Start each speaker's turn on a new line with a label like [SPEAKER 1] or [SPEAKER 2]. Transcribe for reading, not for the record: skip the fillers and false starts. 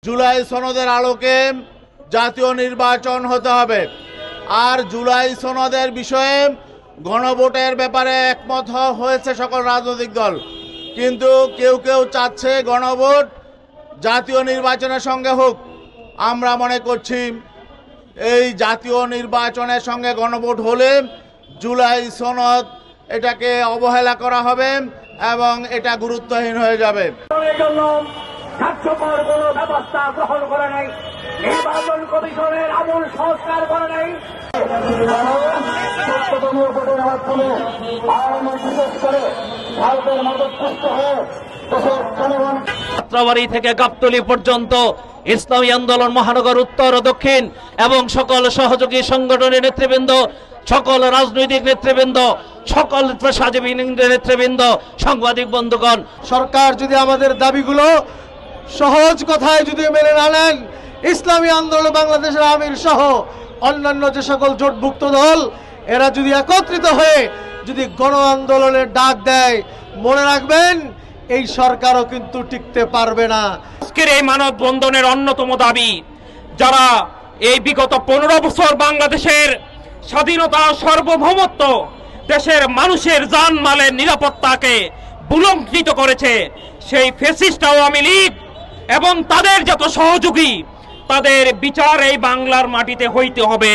[SPEAKER 1] জুলাই সনদের আলোকে জাতীয় নির্বাচন হতে হবে। আর জুলাই সনদের বিষয়ে গণভোটের ব্যাপারে একমত হয়েছে সকল রাজনৈতিক দল, কিন্তু কেউ কেউ চাচ্ছে গণভোট জাতীয় নির্বাচনের সঙ্গে হোক। আমরা মনে করছি এই জাতীয় নির্বাচনের সঙ্গে গণভোট হলে জুলাই সনদ এটাকে অবহেলা করা হবে এবং এটা গুরুত্বহীন হয়ে যাবে।
[SPEAKER 2] কার্যকর কোন ব্যবস্থা গ্রহণ করে নাই, নির্বাচন কমিশনের আমূল সংস্কার করে নাই।
[SPEAKER 3] যাত্রাবাড়ি থেকে গাবতলী পর্যন্ত ইসলামী আন্দোলন মহানগর উত্তর ও দক্ষিণ এবং সকল সহযোগী সংগঠনের নেতৃবৃন্দ, সকল রাজনৈতিক নেতৃবৃন্দ, সকল পেশাজীবী নেতৃবৃন্দ, সাংবাদিক বন্ধুগণ,
[SPEAKER 4] সরকার যদি আমাদের দাবিগুলো সহজ কথায় যদি মেনে না নেন, ইসলামী আন্দোলন বাংলাদেশের আমির সহ অন্যান্য যে সকল জোটভুক্ত দল এরা যদি একত্রিত হয়ে যদি গণ আন্দোলনের ডাক দেয়, মনে রাখবেন এই সরকারও কিন্তু টিকতে পারবে না।
[SPEAKER 5] আজকের এই মানববন্ধনের অন্যতম দাবি, যারা এই বিগত 15 বছর বাংলাদেশের স্বাধীনতা, সার্বভৌমত্ব, দেশের মানুষের জানমালের নিরাপত্তাকে বুলঙ্কিত করেছে, সেই ফ্যাসিস্ট আওয়ামী লীগ এবং তাদের যত সহযোগী, তাদের বিচার এই বাংলার মাটিতে হইতে হবে।